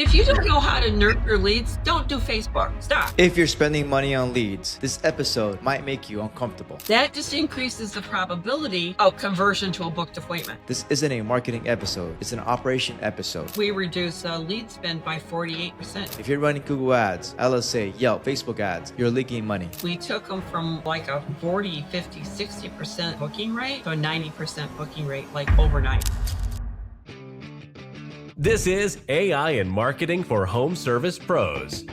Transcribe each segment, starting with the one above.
If you don't know how to nurture leads, don't do Facebook. Stop. If you're spending money on leads, this episode might make you uncomfortable. That just increases the probability of conversion to a booked appointment. This isn't a marketing episode, it's an operation episode. We reduce lead spend by 48%. If you're running Google ads, LSA, Yelp, Facebook ads, you're leaking money. We took them from like a 40, 50, 60% booking rate to a 90% booking rate, like overnight. This is AI and Marketing for Home Service Pros,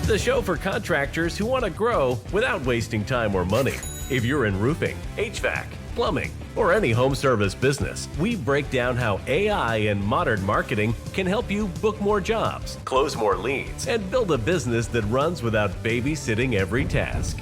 the show for contractors who want to grow without wasting time or money. If you're in roofing, HVAC, plumbing, or any home service business, we break down how AI and modern marketing can help you book more jobs, close more leads, and build a business that runs without babysitting every task.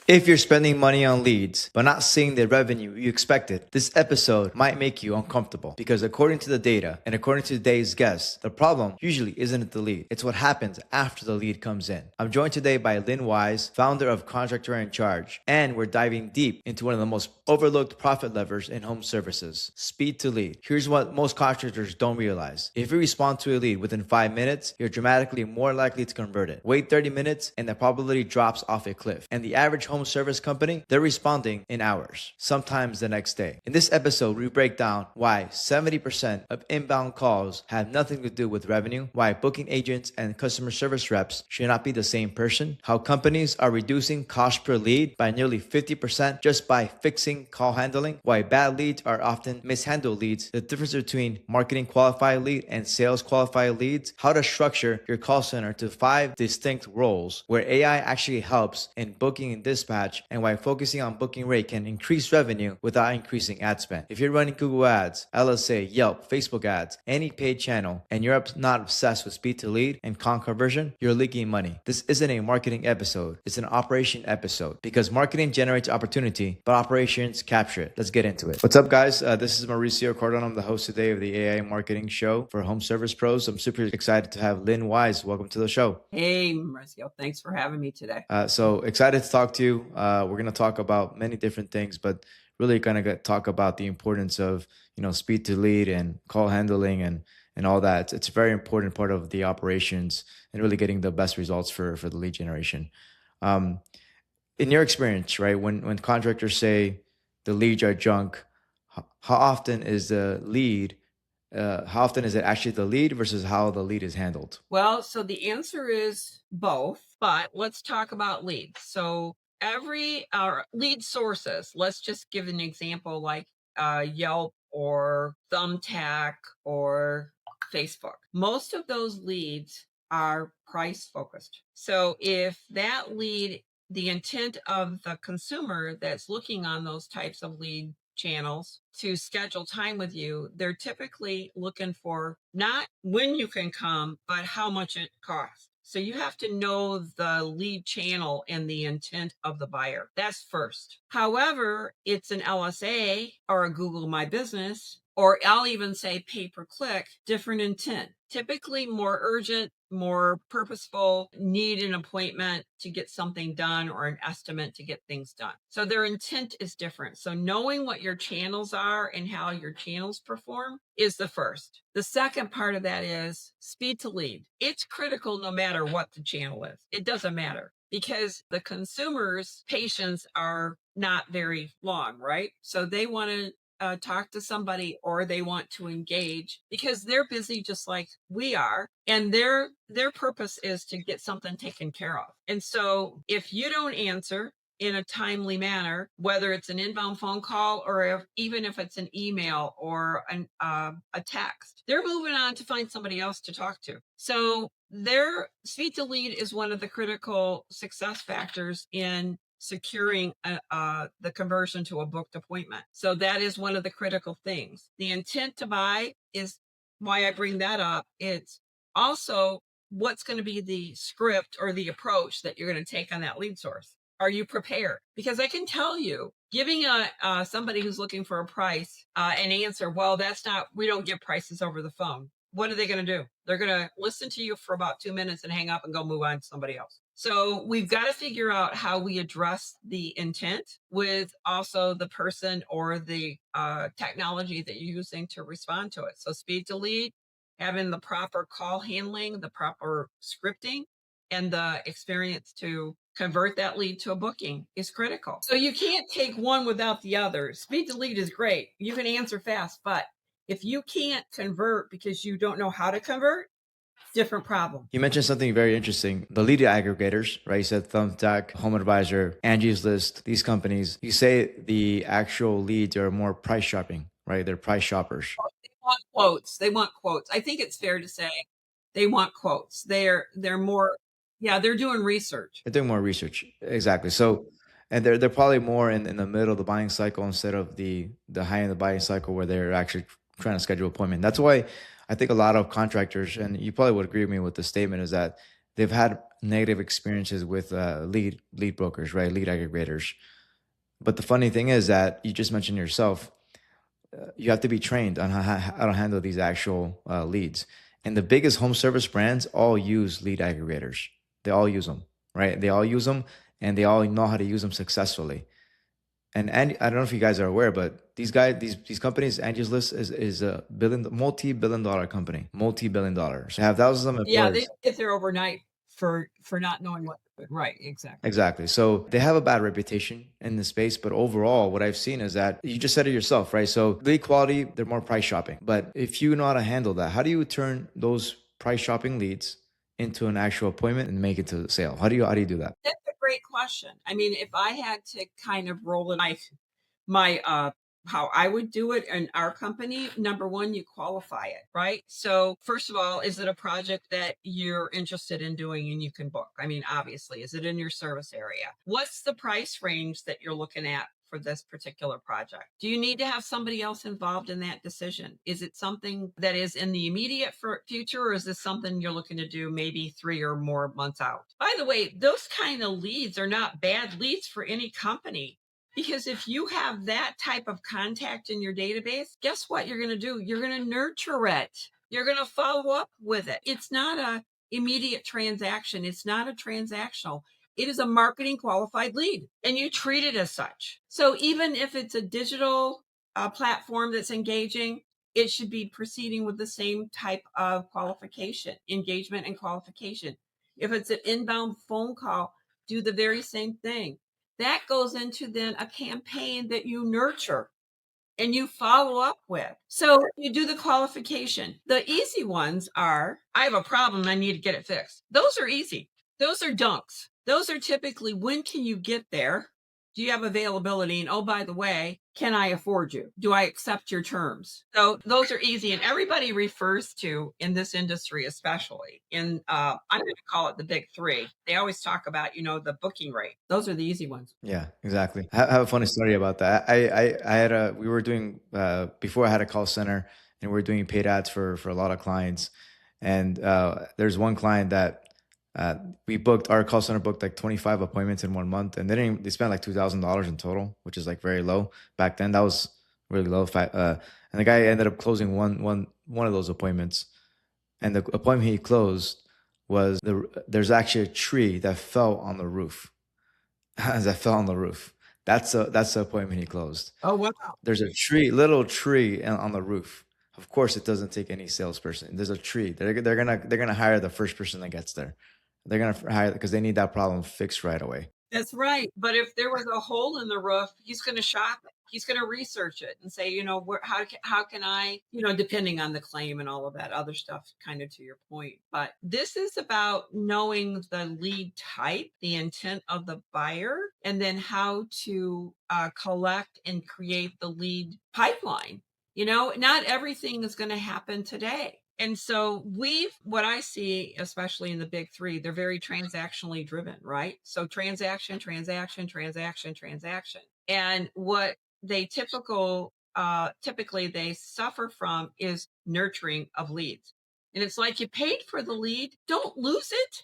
If you're spending money on leads, but not seeing the revenue you expected, this episode might make you uncomfortable because according to the data and according to today's guests, the problem usually isn't the lead. It's what happens after the lead comes in. I'm joined today by Lynn Wise, founder of Contractor in Charge, and we're diving deep into one of the most overlooked profit levers in home services, speed to lead. Here's what most contractors don't realize. If you respond to a lead within 5 minutes, you're dramatically more likely to convert it. Wait 30 minutes and the probability drops off a cliff. And the average home service company, they're responding in hours, sometimes the next day. In this episode, we break down why 70% of inbound calls have nothing to do with revenue, why booking agents and customer service reps should not be the same person, how companies are reducing cost per lead by nearly 50% just by fixing call handling, why bad leads are often mishandled leads, the difference between marketing qualified lead and sales qualified leads, how to structure your call center to 5 distinct roles where AI actually helps in booking and dispatch, and why focusing on booking rate can increase revenue without increasing ad spend. If you're running Google ads, LSA, Yelp, Facebook ads, any paid channel, and you're not obsessed with speed to lead and conversion, you're leaking money. This isn't a marketing episode, it's an operation episode because marketing generates opportunity, but operations capture it. Let's get into it. What's up, guys? This is Mauricio Cardenal. I'm the host today of the AI marketing show for home service pros. I'm super excited to have Lynn Wise. Welcome to the show. Hey, Mauricio. Thanks for having me today. So excited to talk to you. We're going to talk about many different things, but really going to talk about the importance of, speed to lead and call handling and all that. It's a very important part of the operations and really getting the best results for the lead generation. In your experience, right, when contractors say the leads are junk, how often is the lead how often is it actually the lead versus how the lead is handled? Well, so the answer is both, but let's talk about leads. So our lead sources, let's just give an example like Yelp or Thumbtack or Facebook. Most of those leads are price focused. So if that lead, the intent of the consumer that's looking on those types of lead channels to schedule time with you, they're typically looking for not when you can come, but how much it costs. So you have to know the lead channel and the intent of the buyer. That's first. However, it's an LSA or a Google My Business, or I'll even say pay per click, different intent. Typically more urgent, more purposeful, need an appointment to get something done or an estimate to get things done. So their intent is different. So knowing what your channels are and how your channels perform is the first. The second part of that is speed to lead. It's critical no matter what the channel is. It doesn't matter because the consumer's patience are not very long, right? So they want to talk to somebody or they want to engage because they're busy just like we are, and their purpose is to get something taken care of. And so if you don't answer in a timely manner, whether it's an inbound phone call or even if it's an email or a text, they're moving on to find somebody else to talk to. So their speed to lead is one of the critical success factors in securing the conversion to a booked appointment. So that is one of the critical things. The intent to buy is why I bring that up. It's also what's going to be the script or the approach that you're going to take on that lead source. Are you prepared? Because I can tell you, giving somebody who's looking for a price an answer, well, we don't give prices over the phone. What are they going to do? They're going to listen to you for about 2 minutes and hang up and go move on to somebody else. So we've got to figure out how we address the intent with also the person or the technology that you're using to respond to it. So speed to lead, having the proper call handling, the proper scripting, and the experience to convert that lead to a booking is critical. So you can't take one without the other. Speed to lead is great. You can answer fast, but if you can't convert because you don't know how to convert, different problem. You mentioned something very interesting. The lead aggregators, right? You said Thumbtack, Home Advisor, Angie's List, these companies. You say the actual leads are more price shopping, right? They're price shoppers. They want quotes. They want quotes. I think it's fair to say they want quotes. They're more, yeah, they're doing research. They're doing more research. Exactly. So, and they're probably more in the middle of the buying cycle instead of the high end of the buying cycle where they're actually trying to schedule an appointment. That's why I think a lot of contractors, and you probably would agree with me with the statement, is that they've had negative experiences with lead brokers, right? Lead aggregators. But the funny thing is that you just mentioned yourself, you have to be trained on how to handle these actual leads. And the biggest home service brands all use lead aggregators. They all use them, right? They all use them, and they all know how to use them successfully. And I don't know if you guys are aware, but these companies, Angie's List is a multi-billion dollar company, multi-billion dollars. They have thousands of employees. Yeah, they get there overnight for not knowing what. Right, exactly. Exactly. So they have a bad reputation in the space, but overall, what I've seen is that you just said it yourself, right? So lead quality, they're more price shopping. But if you know how to handle that, how do you turn those price shopping leads into an actual appointment and make it to the sale? How do you do that? That's a great question. I mean, if I had to kind of roll it, my how I would do it in our company, number one, you qualify it, right? So first of all, is it a project that you're interested in doing and you can book? I mean, obviously, is it in your service area? What's the price range that you're looking at for this particular project? Do you need to have somebody else involved in that decision? Is it something that is in the immediate future, or is this something you're looking to do maybe 3 or more months out? By the way, those kind of leads are not bad leads for any company. Because if you have that type of contact in your database, guess what you're going to do? You're going to nurture it. You're going to follow up with it. It's not a immediate transaction. It's not a transactional. It is a marketing qualified lead, and you treat it as such. So even if it's a digital platform that's engaging, it should be proceeding with the same type of qualification, engagement and qualification. If it's an inbound phone call, do the very same thing. That goes into then a campaign that you nurture and you follow up with. So you do the qualification. The easy ones are, I have a problem, I need to get it fixed. Those are easy. Those are dunks. Those are typically, when can you get there? Do you have availability? And oh, by the way, can I afford you? Do I accept your terms? So those are easy. And everybody refers to, in this industry, especially I'm going to call it the big three. They always talk about, the booking rate. Those are the easy ones. Yeah, exactly. I have a funny story about that. We were doing, before I had a call center, and we were doing paid ads for a lot of clients. And there's one client that our call center booked like 25 appointments in 1 month, and they spent like $2,000 in total, which is like very low back then. That was really low. And the guy ended up closing one of those appointments, and the appointment he closed was there's actually a tree that fell on the roof. That fell on the roof. That's the appointment he closed. Oh, wow. There's a little tree on the roof. Of course, it doesn't take any salesperson. There's a tree. They're gonna hire the first person that gets there. They're gonna hire because they need that problem fixed right away. That's right. But if there was a hole in the roof, he's going to shop it. He's going to research it and say, how can I, depending on the claim and all of that other stuff, kind of to your point. But this is about knowing the lead type, the intent of the buyer, and then how to collect and create the lead pipeline. Not everything is going to happen today. And so what I see, especially in the big three, they're very transactionally driven, right? So transaction. And what they typically they suffer from is nurturing of leads. And it's like, you paid for the lead, don't lose it,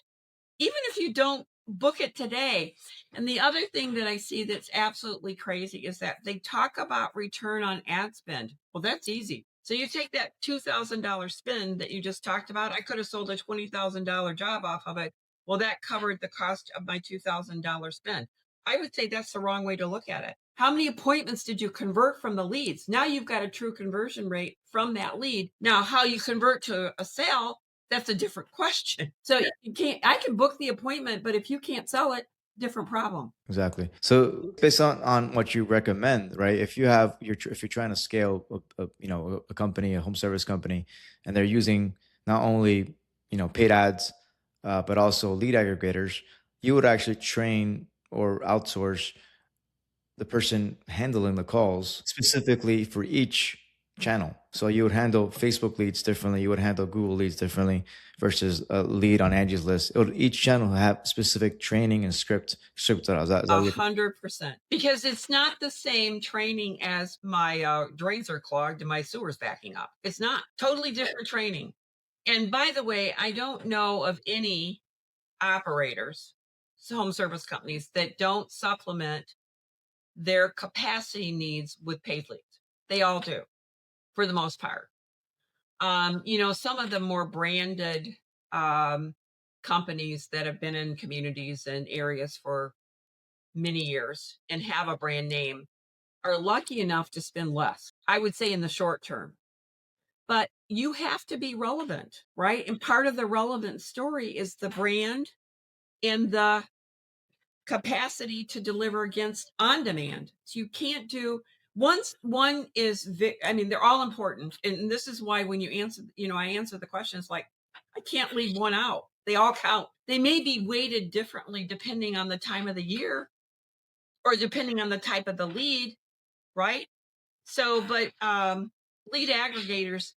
even if you don't book it today. And the other thing that I see that's absolutely crazy is that they talk about return on ad spend. Well, that's easy. So you take that $2,000 spend that you just talked about. I could have sold a $20,000 job off of it. Well, that covered the cost of my $2,000 spend. I would say that's the wrong way to look at it. How many appointments did you convert from the leads? Now you've got a true conversion rate from that lead. Now, how you convert to a sale, that's a different question. So you can't, I can book the appointment, but if you can't sell it, different problem. Exactly. So based on what you recommend, right? If you have if you're trying to scale a company, a home service company, and they're using not only paid ads, but also lead aggregators, you would actually train or outsource the person handling the calls specifically for each channel. So you would handle Facebook leads differently. You would handle Google leads differently versus a lead on Angie's list. Each channel will have specific training and script. Is that 100%. Because it's not the same training as my drains are clogged and my sewer's backing up. It's not. Totally different training. And by the way, I don't know of any operators, home service companies, that don't supplement their capacity needs with paid leads. They all do, for the most part. Some of the more branded companies that have been in communities and areas for many years and have a brand name are lucky enough to spend less, I would say, in the short term. But you have to be relevant, right? And part of the relevant story is the brand and the capacity to deliver against on demand. So you can't do one is, they're all important. And this is why when you answer, I answer the questions like, I can't leave one out. They all count. They may be weighted differently depending on the time of the year or depending on the type of the lead, right? So, but lead aggregators,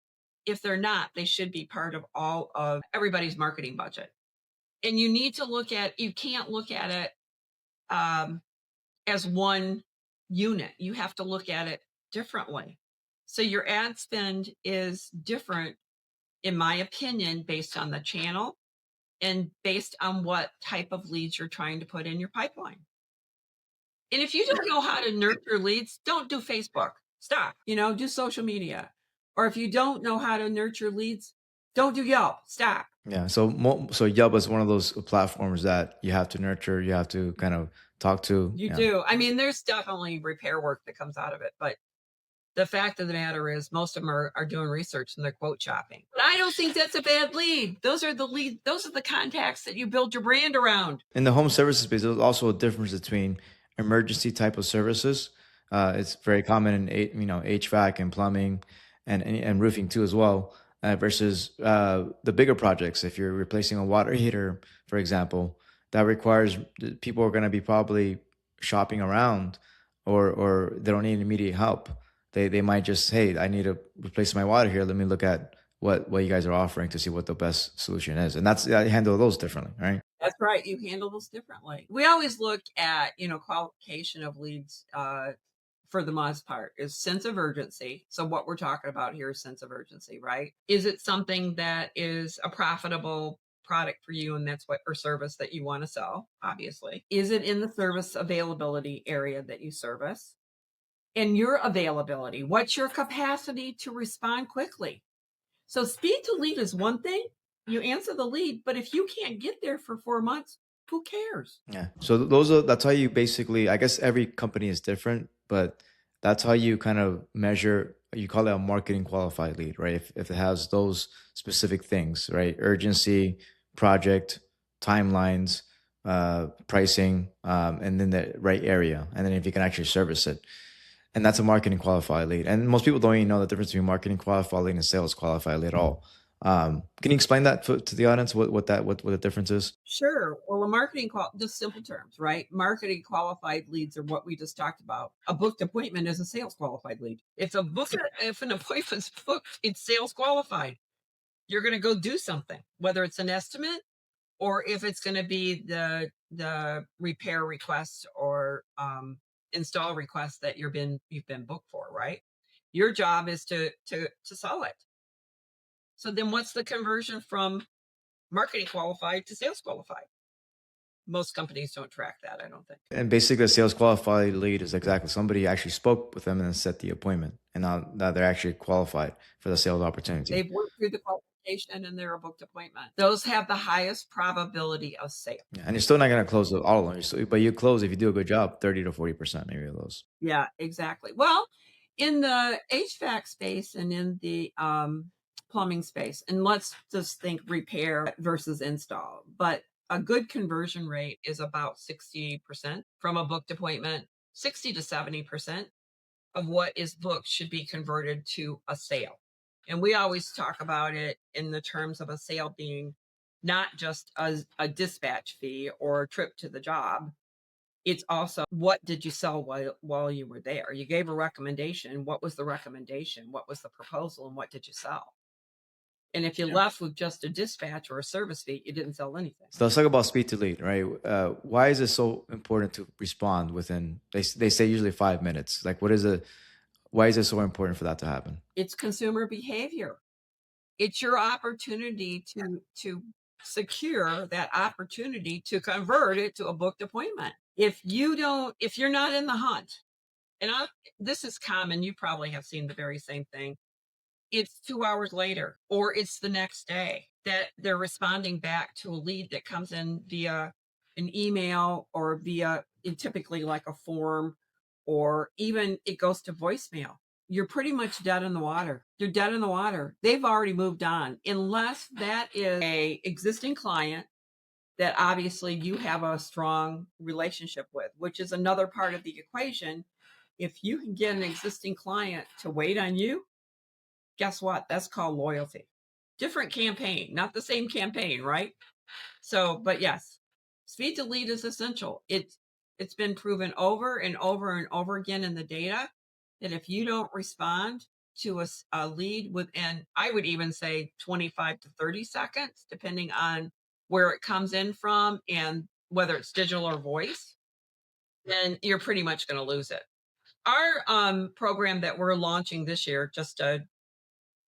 if they're not, they should be part of all of everybody's marketing budget. And you need to you can't look at it as one unit. You have to look at it differently. So your ad spend is different, in my opinion, based on the channel and based on what type of leads you're trying to put in your pipeline. And if you don't know how to nurture leads, don't do Facebook. Stop. Do social media. Or if you don't know how to nurture leads, don't do Yelp. Stop. Yeah. So Yelp is one of those platforms that you have to nurture. You have to kind of talk to. You do. There's definitely repair work that comes out of it, but the fact of the matter is most of them are doing research and they're quote shopping. But I don't think that's a bad lead. Those are the lead. Those are the contacts that you build your brand around. In the home services space, there's also a difference between emergency type of services. It's very common in HVAC and plumbing and roofing too as well. Versus the bigger projects. If you're replacing a water heater, for example, that requires people are going to be probably shopping around, or they don't need immediate help. They might just, hey, I need to replace my water here. Let me look at what you guys are offering to see what the best solution is. And I handle those differently, right? That's right. You handle those differently. We always look at, qualification of leads for the most part is sense of urgency. So what we're talking about here is sense of urgency, right? Is it something that is a profitable product for you and or service that you want to sell, obviously? Is it in the service availability area that you service? And your availability, what's your capacity to respond quickly? So speed to lead is one thing. You answer the lead, but if you can't get there for 4 months, who cares? Yeah. So that's how you basically, I guess every company is different, but that's how you kind of measure, you call it a marketing qualified lead, right? If it has those specific things, right? Urgency, project, timelines, pricing, and then the right area. And then if you can actually service it. And that's a marketing qualified lead. And most people don't even know the difference between marketing qualified lead and sales qualified lead at all. Can you explain that to the audience, what the difference is? Sure. Well, just simple terms, right? Marketing qualified leads are what we just talked about. A booked appointment is a sales qualified lead. If an appointment's booked, it's sales qualified. You're going to go do something, whether it's an estimate or if it's going to be the repair request or install request that you've been booked for, right? Your job is to sell it. So then what's the conversion from marketing qualified to sales qualified? Most companies don't track that, I don't think. And basically, a sales qualified lead is exactly somebody actually spoke with them and then set the appointment. And now they're actually qualified for the sales opportunity. They've worked through the recommendation and they're a booked appointment. Those have the highest probability of sale. Yeah, and you're still not going to close all of them. But you close, if you do a good job, 30 to 40% maybe of those. Yeah, exactly. Well, in the HVAC space and in the plumbing space, and let's just think repair versus install, but a good conversion rate is about 60% from a booked appointment. 60 to 70% of what is booked should be converted to a sale. And we always talk about it in the terms of a sale being not just a dispatch fee or a trip to the job. It's also, what did you sell while you were there? You gave a recommendation. What was the recommendation? What was the proposal? And what did you sell? And if you left with just a dispatch or a service fee, you didn't sell anything. So let's talk about speed to lead, right? Why is it so important to respond within, they say usually 5 minutes? Like, why is it so important for that to happen? It's consumer behavior. It's your opportunity to secure that opportunity to convert it to a booked appointment. If you're not in the hunt, and this is common, you probably have seen the very same thing. It's 2 hours later, or it's the next day that they're responding back to a lead that comes in via an email or via typically like a form, or even it goes to voicemail. You're pretty much dead in the water. You're dead in the water. They've already moved on, unless that is a existing client that obviously you have a strong relationship with, which is another part of the equation. If you can get an existing client to wait on you, guess what? That's called loyalty. Different campaign, not the same campaign, right? So, but yes, speed to lead is essential. It's been proven over and over and over again in the data that if you don't respond to a lead within, I would even say 25 to 30 seconds, depending on where it comes in from and whether it's digital or voice, then you're pretty much going to lose it. Our program that we're launching this year, just to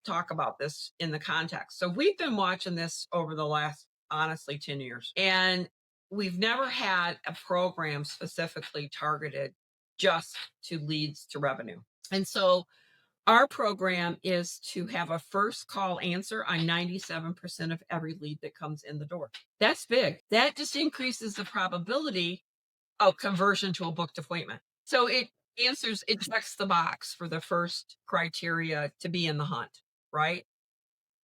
talk about this in the context. So we've been watching this over the last, honestly, 10 years. And we've never had a program specifically targeted just to leads to revenue. And so our program is to have a first call answer on 97% of every lead that comes in the door. That's big. That just increases the probability of conversion to a booked appointment. So it checks the box for the first criteria to be in the hunt, right?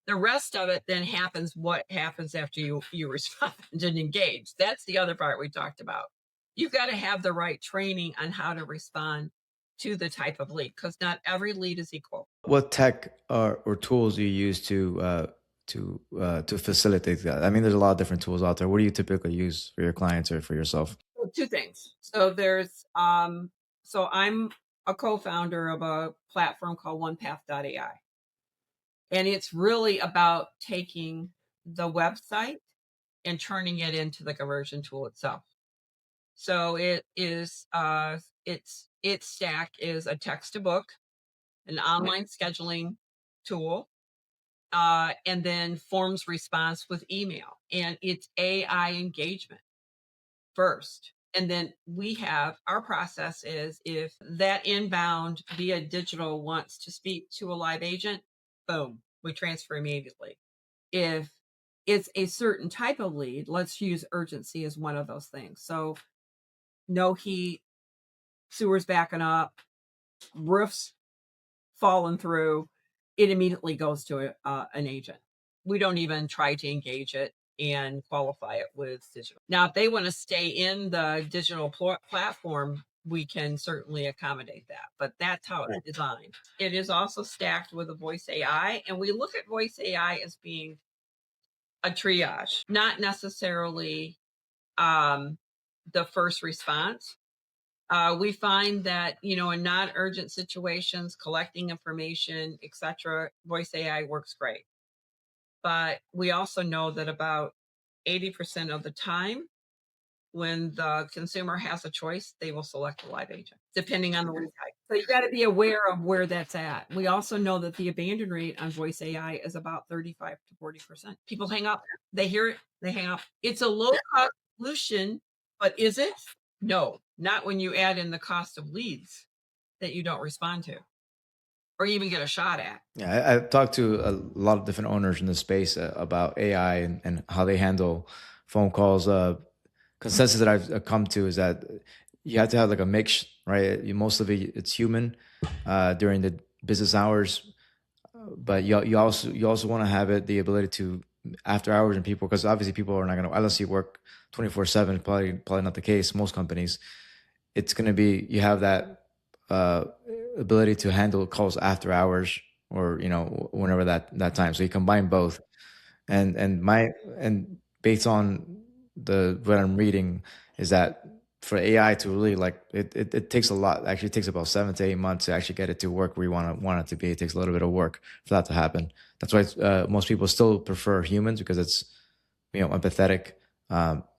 The rest of it then happens, what happens after you respond and engage. That's the other part we talked about. You've got to have the right training on how to respond to the type of lead, because not every lead is equal. What tech or tools do you use to facilitate that? I mean, there's a lot of different tools out there. What do you typically use for your clients or for yourself? Well, two things. So there's so I'm a co-founder of a platform called OnePath.ai. And it's really about taking the website and turning it into the conversion tool itself. So it is its stack is a text to book, an online scheduling tool, and then forms response with email. And it's AI engagement first. And then our process is, if that inbound via digital wants to speak to a live agent, boom, we transfer immediately. If it's a certain type of lead, let's use urgency as one of those things. So no heat, sewers backing up, roofs falling through, it immediately goes to an agent. We don't even try to engage it and qualify it with digital. Now, if they want to stay in the digital platform, we can certainly accommodate that, but that's how it's designed. It is also stacked with a voice AI, and we look at voice AI as being a triage, not necessarily the first response. We find that, in non-urgent situations, collecting information, etc., voice AI works great. But we also know that about 80% of the time, when the consumer has a choice, they will select a live agent, depending on the lead type. So you got to be aware of where that's at. We also know that the abandon rate on voice AI is about 35 to 40%. People hang up, they hear it, they hang up. It's a low-cost solution, but is it? No, not when you add in the cost of leads that you don't respond to, or even get a shot at. Yeah, I've talked to a lot of different owners in the space about AI and how they handle phone calls. Consensus that I've come to is that you have to have like a mix, right? Most of it's human during the business hours, but you also want to have it the ability to after hours and people, because obviously people are not going to, unless you work 24/7, probably not the case. Most companies, it's going to be, you have that uh, ability to handle calls after hours, or whenever that time. So you combine both, and based on the what I'm reading is that for AI to really like it takes a lot. Actually, it takes about 7 to 8 months to actually get it to work where you want it to be. It takes a little bit of work for that to happen. That's why most people still prefer humans, because it's empathetic,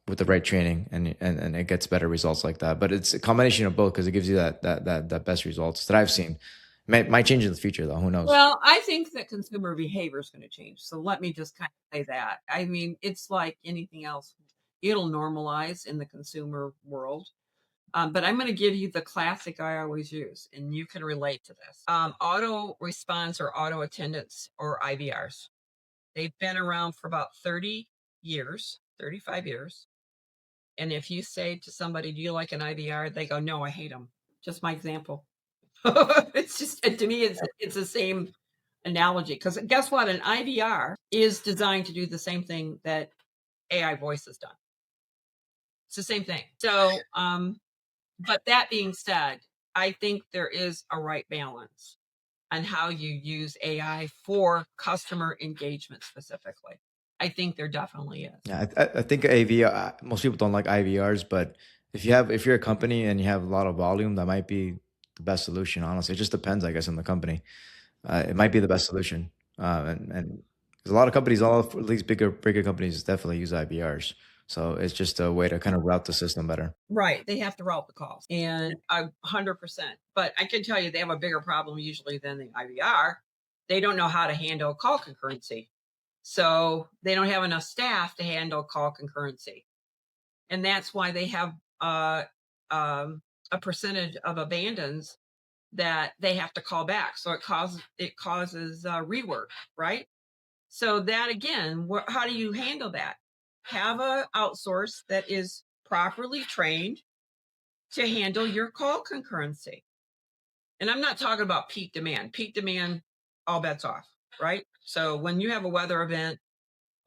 with the right training, and it gets better results like that. But it's a combination of both, because it gives you that best results that I've seen. Might change in the future though. Who knows? Well, I think that consumer behavior is going to change. So let me just kind of say that. I mean, it's like anything else. It'll normalize in the consumer world. But I'm going to give you the classic I always use, and you can relate to this. Auto response or auto attendants, or IVRs. They've been around for about 30 years, 35 years. And if you say to somebody, do you like an IVR? They go, no, I hate them. Just my example. It's just, to me, it's the same analogy. Because guess what? An IVR is designed to do the same thing that AI voice has done. It's the same thing. So, but that being said, I think there is a right balance on how you use AI for customer engagement specifically. I think there definitely is. Yeah, I think AV. Most people don't like IVRs, but if you're a company and you have a lot of volume, that might be the best solution. Honestly, it just depends, I guess, on the company. It might be the best solution, and there's a lot of companies, all of these bigger companies, definitely use IVRs. So it's just a way to kind of route the system better. Right. They have to route the calls, and 100%. But I can tell you they have a bigger problem usually than the IVR. They don't know how to handle call concurrency. So they don't have enough staff to handle call concurrency. And that's why they have a percentage of abandons that they have to call back. So it causes rework, right? So that again, how do you handle that? Have a outsource that is properly trained to handle your call concurrency. And I'm not talking about peak demand. Peak demand, all bets off, right? So when you have a weather event,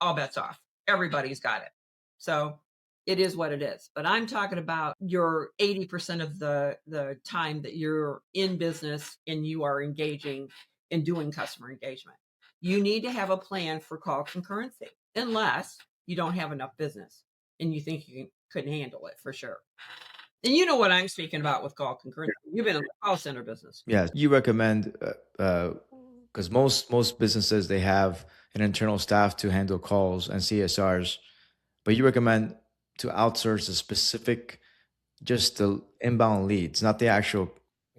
all bets off. Everybody's got it. So it is what it is. But I'm talking about your 80% of the time that you're in business and you are engaging in doing customer engagement. You need to have a plan for call concurrency, unless you don't have enough business and you think you couldn't handle it for sure. And you know what I'm speaking about with call concurrency. You've been in the call center business. Yeah, you recommend, because most businesses, they have an internal staff to handle calls and CSRs, but you recommend to outsource a specific, just the inbound leads, not the actual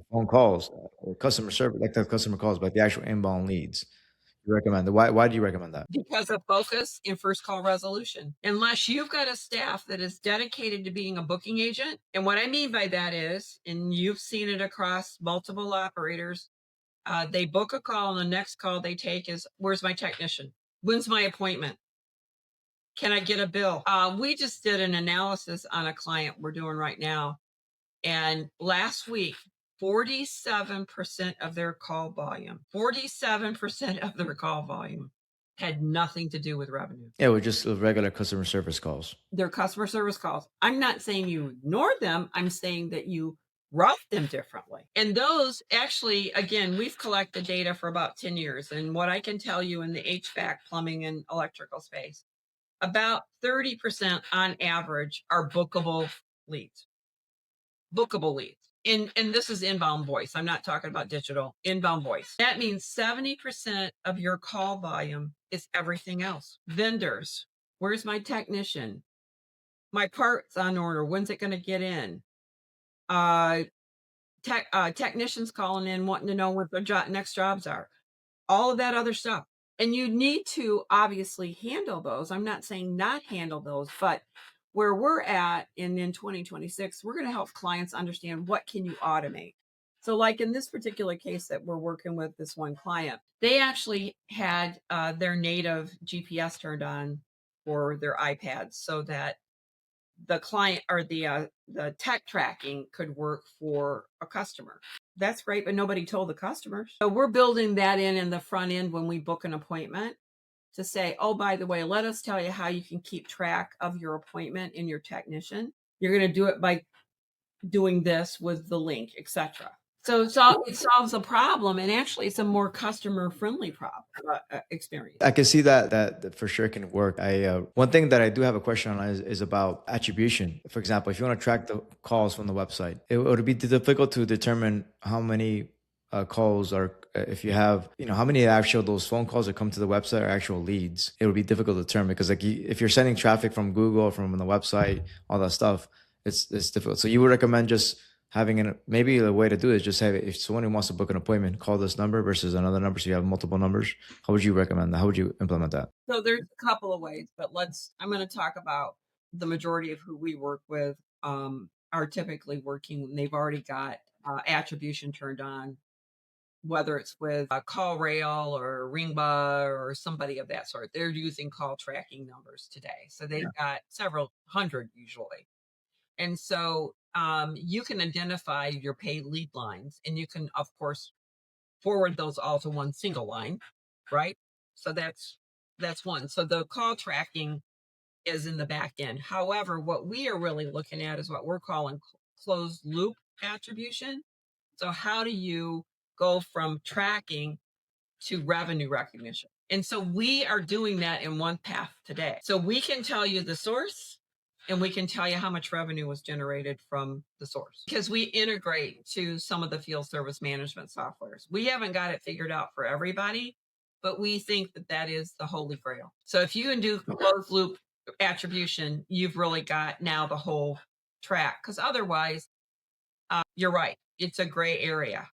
phone calls or customer service, like the customer calls, but the actual inbound leads. You recommend. Why do you recommend that? Because of focus in first call resolution. Unless you've got a staff that is dedicated to being a booking agent. And what I mean by that is, and you've seen it across multiple operators, they book a call and the next call they take is, where's my technician? When's my appointment? Can I get a bill? We just did an analysis on a client we're doing right now. And last week, 47% of their call volume, 47% of their call volume had nothing to do with revenue. Yeah, we're just regular customer service calls. Their customer service calls. I'm not saying you ignore them. I'm saying that you route them differently. And those actually, again, we've collected data for about 10 years. And what I can tell you in the HVAC, plumbing, and electrical space, about 30% on average are bookable leads. Bookable leads. And this is inbound voice. I'm not talking about digital. Inbound voice. That means 70% of your call volume is everything else. Vendors. Where's my technician? My part's on order. When's it going to get in? Technicians calling in wanting to know what their next jobs are. All of that other stuff. And you need to obviously handle those. I'm not saying not handle those, but where we're at in 2026, we're going to help clients understand what can you automate. So like in this particular case that we're working with this one client, they actually had their native GPS turned on for their iPads so that the client or the tech tracking could work for a customer. That's great, but nobody told the customers. So we're building that in the front end when we book an appointment to say, oh, by the way, let us tell you how you can keep track of your appointment and your technician. You're going to do it by doing this with the link, etc. So it solves a problem, and actually it's a more customer friendly experience. I can see that for sure can work. One thing that I do have a question on is about attribution. For example, if you want to track the calls from the website, it would be difficult to determine how many calls are, if you have, how many actual those phone calls that come to the website are actual leads. It would be difficult to determine because like if you're sending traffic from Google, from the website, all that stuff, it's difficult. So you would recommend just having maybe the way to do it is just have, if someone wants to book an appointment, call this number versus another number, so you have multiple numbers. How would you recommend that? How would you implement that? So there's a couple of ways, but I'm going to talk about the majority of who we work with are typically working when they've already got attribution turned on, whether it's with a call rail or Ringba or somebody of that sort. They're using call tracking numbers today. So they've got several hundred usually. And so you can identify your paid lead lines, and you can, of course, forward those all to one single line, right? So that's one. So the call tracking is in the back end. However, what we are really looking at is what we're calling closed loop attribution. So how do you go from tracking to revenue recognition? And so we are doing that in one path today. So we can tell you the source, and we can tell you how much revenue was generated from the source because we integrate to some of the field service management softwares. We haven't got it figured out for everybody, but we think that is the holy grail. So if you can do closed loop attribution, you've really got now the whole track, because otherwise, you're right, it's a gray area.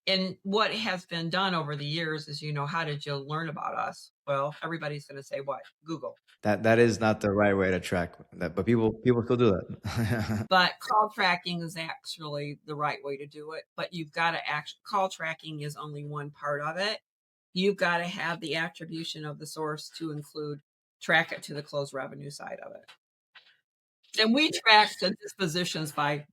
And what has been done over the years is, how did you learn about us? Well, everybody's going to say what? Google. That is not the right way to track that, but people still do that. But call tracking is actually the right way to do it. But you've got to call tracking is only one part of it. You've got to have the attribution of the source to include track it to the closed revenue side of it. And we track the dispositions by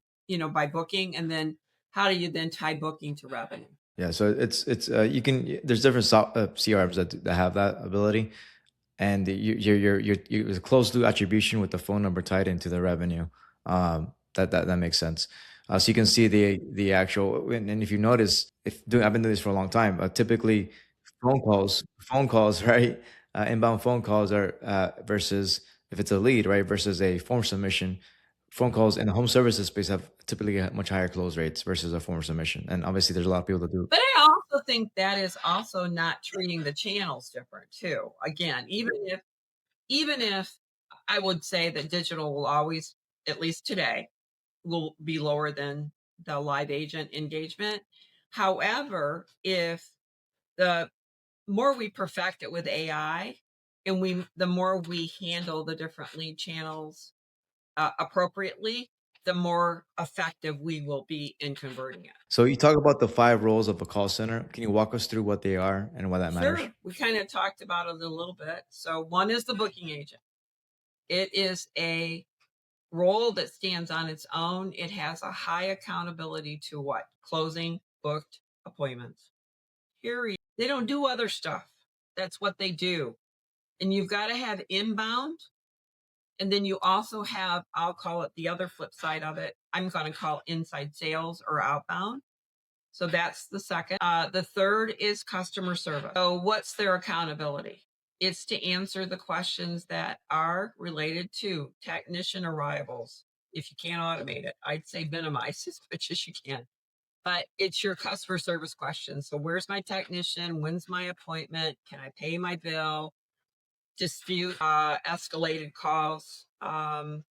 booking, and then how do you then tie booking to revenue? Yeah, so it's there's different CRMs that have that ability, and you're a closed loop attribution with the phone number tied into the revenue. That makes sense. So you can see the actual, and if you notice, I've been doing this for a long time. Typically, phone calls, right? Inbound phone calls are versus if it's a lead, right, versus a form submission. Phone calls in the home services space have typically much higher close rates versus a form submission, and obviously there's a lot of people that do. But I also think that is also not treating the channels different too. Again, even if I would say that digital will always, at least today, will be lower than the live agent engagement. However, if the more we perfect it with AI, and the more we handle the different lead channels appropriately, the more effective we will be in converting it. So you talk about the 5 roles of a call center. Can you walk us through what they are and why that matters? Sure. We kind of talked about it a little bit. So one is the booking agent. It is a role that stands on its own. It has a high accountability to what? Closing booked appointments. Period. They don't do other stuff. That's what they do. And you've got to have inbound. And then you also have, I'll call it the other flip side of it, I'm going to call inside sales or outbound. So that's the second. The third is customer service. So what's their accountability? It's to answer the questions that are related to technician arrivals. If you can't automate it, I'd say minimize as much as you can. But it's your customer service questions. So where's my technician? When's my appointment? Can I pay my bill? Dispute, escalated calls, or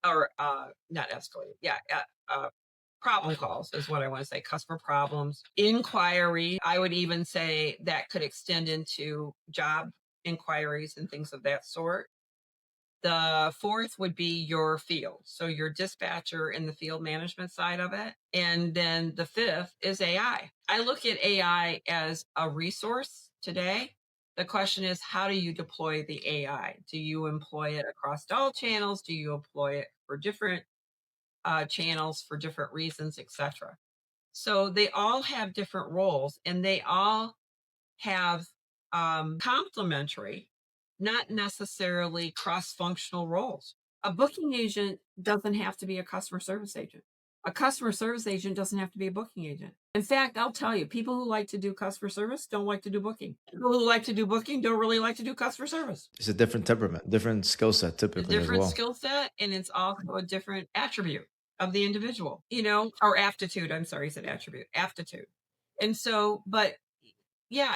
not escalated. Yeah. Problem calls is what I want to say. Customer problems, inquiry. I would even say that could extend into job inquiries and things of that sort. The fourth would be your field. So your dispatcher and the field management side of it. And then the fifth is AI. I look at AI as a resource today. The question is, how do you deploy the AI? Do you employ it across all channels? Do you employ it for different channels for different reasons, etc.? So they all have different roles, and they all have complementary, not necessarily cross-functional roles. A booking agent doesn't have to be a customer service agent. A customer service agent doesn't have to be a booking agent. In fact, I'll tell you, people who like to do customer service don't like to do booking. People who like to do booking don't really like to do customer service. It's a different temperament, different skill set A typically as different well. skill set, and it's also a different attribute of the individual, or aptitude. I'm sorry, I said attribute, aptitude. And so, but yeah,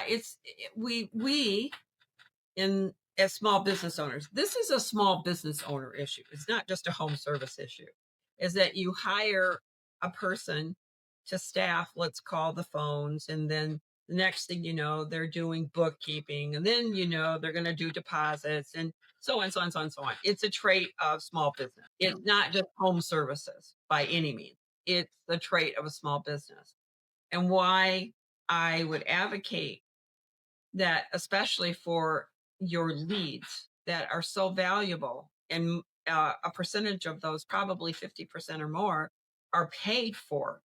we in as small business owners, this is a small business owner issue. It's not just a home service issue. Is that you hire a person to staff, let's call the phones, and then the next thing you know, they're doing bookkeeping, and then they're going to do deposits, and so on, so on, so on, so on. It's a trait of small business. It's not just home services by any means. It's the trait of a small business. And why I would advocate that, especially for your leads that are so valuable, and a percentage of those, probably 50% or more, are paid for.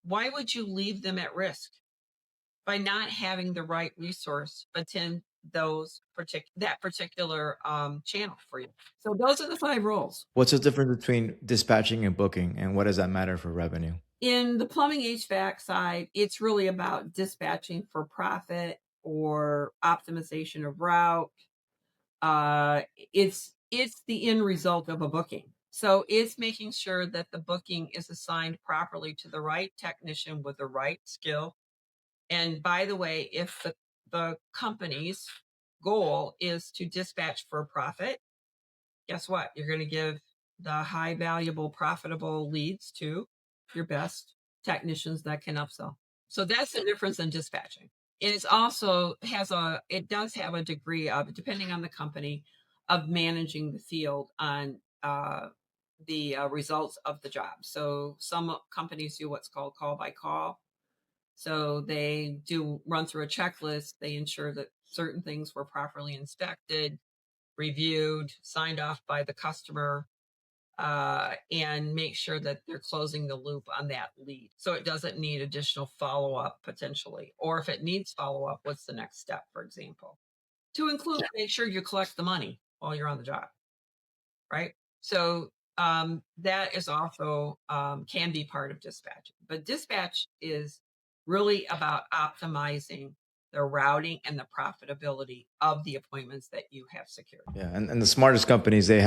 Why would you leave them at risk by not having the right resource attend that particular channel for you? So those are the 5 roles. What's the difference between dispatching and booking, and what does that matter for revenue? In the plumbing HVAC side, it's really about dispatching for profit or optimization of route. It's the end result of a booking. So it's making sure that the booking is assigned properly to the right technician with the right skill. And by the way, if the company's goal is to dispatch for profit, guess what? You're going to give the high valuable, profitable leads to your best technicians that can upsell. So that's the difference in dispatching. And it's also it does have a degree of, depending on the company, of managing the field on the results of the job. So some companies do what's called call by call. So they do run through a checklist. They ensure that certain things were properly inspected, reviewed, signed off by the customer, and make sure that they're closing the loop on that lead. So it doesn't need additional follow-up potentially. Or if it needs follow-up, what's the next step, for example? To include, make sure you collect the money while you're on the job, right? So that is also can be part of dispatch. But dispatch is really about optimizing the routing and the profitability of the appointments that you have secured. Yeah, and the smartest companies, they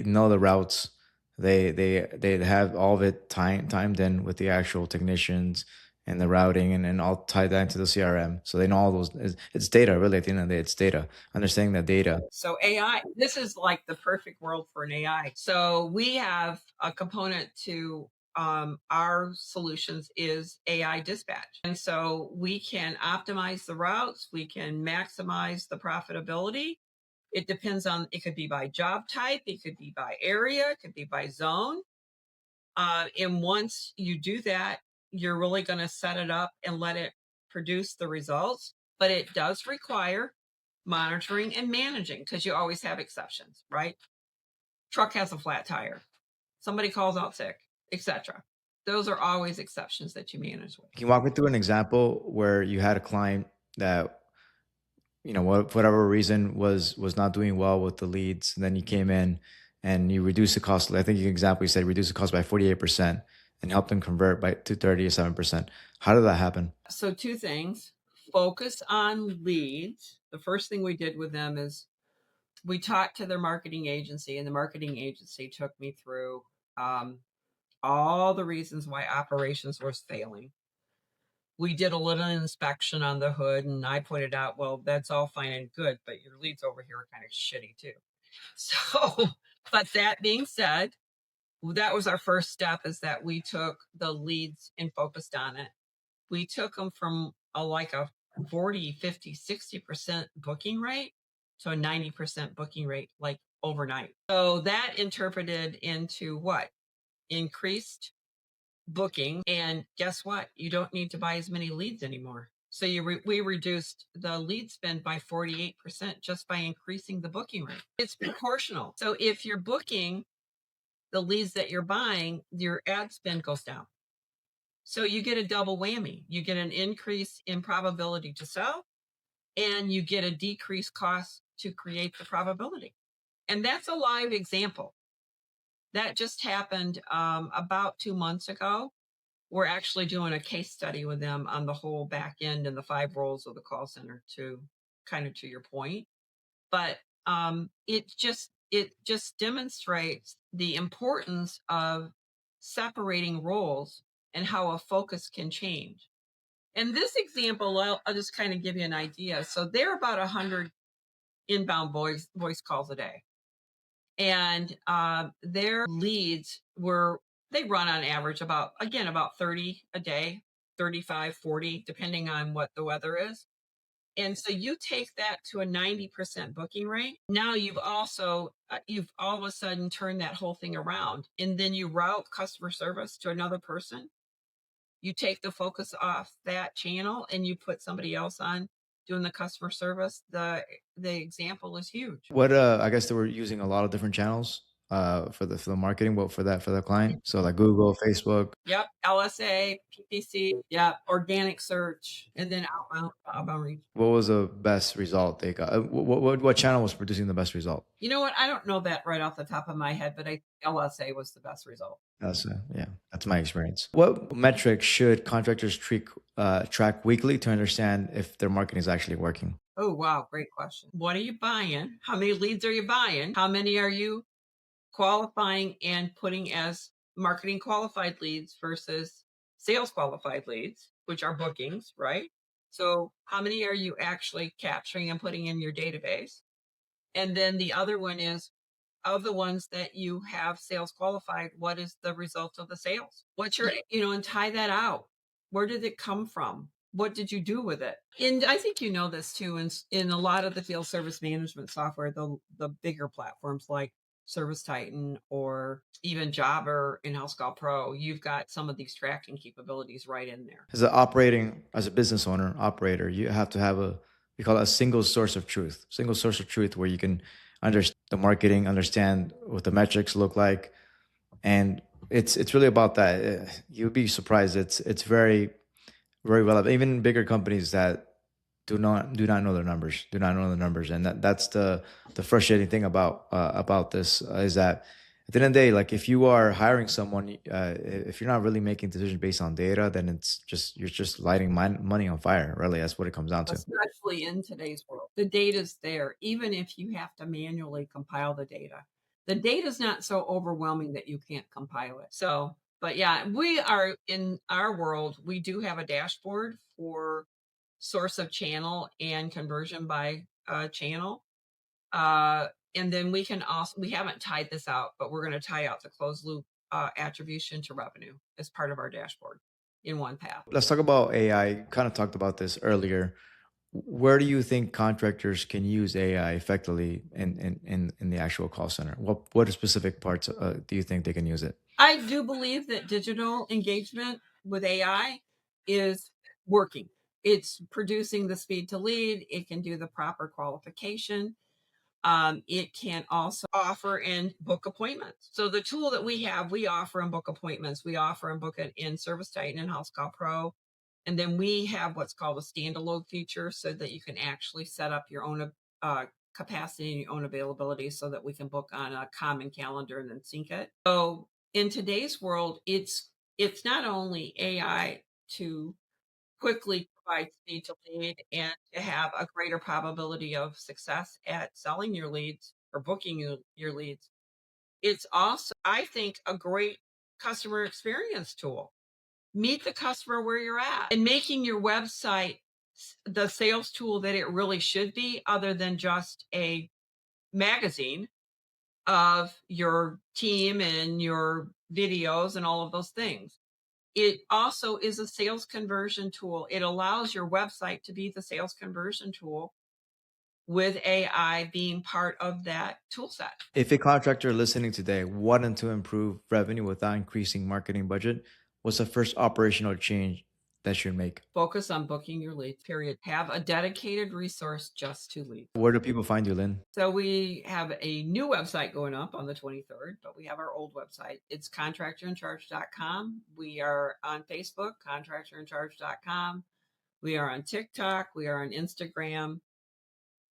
know the routes. They have all of it timed in with the actual technicians and the routing, and all tied down to the CRM. So they know all those. It's data, really. At the end of the day, it's data. Understanding that data. So AI, this is like the perfect world for an AI. So we have a component to our solutions is AI dispatch. And so we can optimize the routes, we can maximize the profitability. It depends on, it could be by job type, it could be by area, it could be by zone. And once you do that, you're really going to set it up and let it produce the results. But it does require monitoring and managing, because you always have exceptions, right? Truck has a flat tire, somebody calls out sick, etc. Those are always exceptions that you manage with. Can you walk me through an example where you had a client that, whatever reason was not doing well with the leads, and then you came in and you reduced the cost? I think your example, you said reduce the cost by 48% and help them convert to 37%. How did that happen? So 2 things. Focus on leads. The first thing we did with them is we talked to their marketing agency, and the marketing agency took me through all the reasons why operations was failing. We did a little inspection on the hood, and I pointed out, well, that's all fine and good, but your leads over here are kind of shitty too. So, but that being said, that was our first step, is that we took the leads and focused on it. We took them from like a 40, 50, 60% booking rate to a 90% booking rate, like overnight. So that interpreted into what? Increased booking. And guess what? You don't need to buy as many leads anymore. So we reduced the lead spend by 48% just by increasing the booking rate. It's proportional. So if you're booking the leads that you're buying, your ad spend goes down. So you get a double whammy. You get an increase in probability to sell, and you get a decreased cost to create the probability. And that's a live example. That just happened about 2 months ago. We're actually doing a case study with them on the whole back end and the 5 roles of the call center, to kind of to your point. But it just demonstrates the importance of separating roles and how a focus can change. In this example, I'll just kind of give you an idea. So they're about 100 inbound voice calls a day. And their leads they run on average about 30 a day, 35, 40, depending on what the weather is. And so you take that to a 90% booking rate. Now you've all of a sudden turned that whole thing around, and then you route customer service to another person. You take the focus off that channel and you put somebody else on doing the customer service. The example is huge. What I guess they were using a lot of different channels for the marketing, but for the client. So like Google, Facebook. Yep, LSA, PPC, yep, organic search, and then outbound reach. What was the best result they got? What channel was producing the best result? You know what? I don't know that right off the top of my head, but LSA was the best result. Yeah, that's my experience. What metrics should contractors track weekly to understand if their marketing is actually working? Oh, wow. Great question. What are you buying? How many leads are you buying? How many are you qualifying and putting as marketing qualified leads versus sales qualified leads, which are bookings, right? So how many are you actually capturing and putting in your database? And then the other one is, of the ones that you have sales qualified, what is the result of the sales? What's your, and tie that out. Where did it come from? What did you do with it? And I think you know this too, in a lot of the field service management software, the bigger platforms like Service Titan or even Jobber in-house Call Pro, you've got some of these tracking capabilities right in there. As a business operator, you have to have we call it a single source of truth where you can understand the marketing, understand what the metrics look like. And it's really about that. You'd be surprised. It's very, very well, even bigger companies that do not know their numbers, and that's the frustrating thing about this is that at the end of the day, like if you are hiring someone, if you're not really making decisions based on data, then you're just lighting money on fire. Really, that's what it comes down to. Especially in today's world, the data's there. Even if you have to manually compile the data's not so overwhelming that you can't compile it. So, but yeah, we are in our world. We do have a dashboard for source of channel and conversion by channel. And then we haven't tied this out, but we're going to tie out the closed loop attribution to revenue as part of our dashboard in one path. Let's talk about AI. Kind of talked about this earlier. Where do you think contractors can use AI effectively in the actual call center? What specific parts do you think they can use it? I do believe that digital engagement with AI is working. It's producing the speed to lead. It can do the proper qualification. It can also offer and book appointments. So the tool that we have, we offer and book appointments. We offer and book it in Service Titan and House Call Pro. And then we have what's called a standalone feature so that you can actually set up your own capacity and your own availability so that we can book on a common calendar and then sync it. So in today's world, it's not only AI to quickly provide speed to lead and to have a greater probability of success at selling your leads or booking your leads. It's also, I think, a great customer experience tool. Meet the customer where you're at and making your website the sales tool that it really should be, other than just a magazine of your team and your videos and all of those things. It also is a sales conversion tool. It allows your website to be the sales conversion tool with AI being part of that tool set. If a contractor listening today wanted to improve revenue without increasing marketing budget, what's the first operational change that should make? Focus on booking your leads, period. Have a dedicated resource just to leads. Where do people find you, Lynn? So we have a new website going up on the 23rd, but we have our old website. It's contractorinCharge.com. We are on Facebook, contractorinCharge.com. We are on TikTok. We are on Instagram,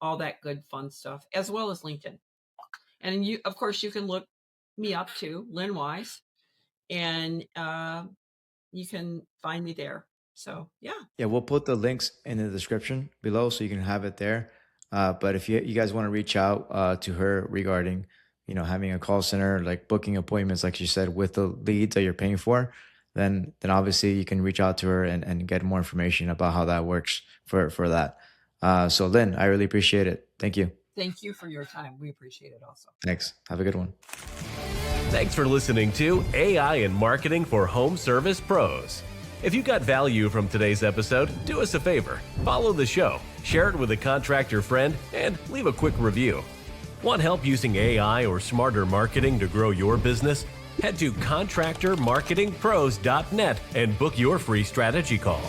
all that good fun stuff, as well as LinkedIn. And you, of course, you can look me up too, Lynn Wise, and you can find me there. So yeah. Yeah, we'll put the links in the description below so you can have it there. But if you guys want to reach out to her regarding, having a call center, like booking appointments, like she said, with the leads that you're paying for, then obviously you can reach out to her and get more information about how that works for that. So Lynn, I really appreciate it. Thank you. Thank you for your time. We appreciate it also. Thanks. Have a good one. Thanks for listening to AI and Marketing for Home Service Pros. If you got value from today's episode, do us a favor. Follow the show, share it with a contractor friend, and leave a quick review. Want help using AI or smarter marketing to grow your business? Head to contractormarketingpros.net and book your free strategy call.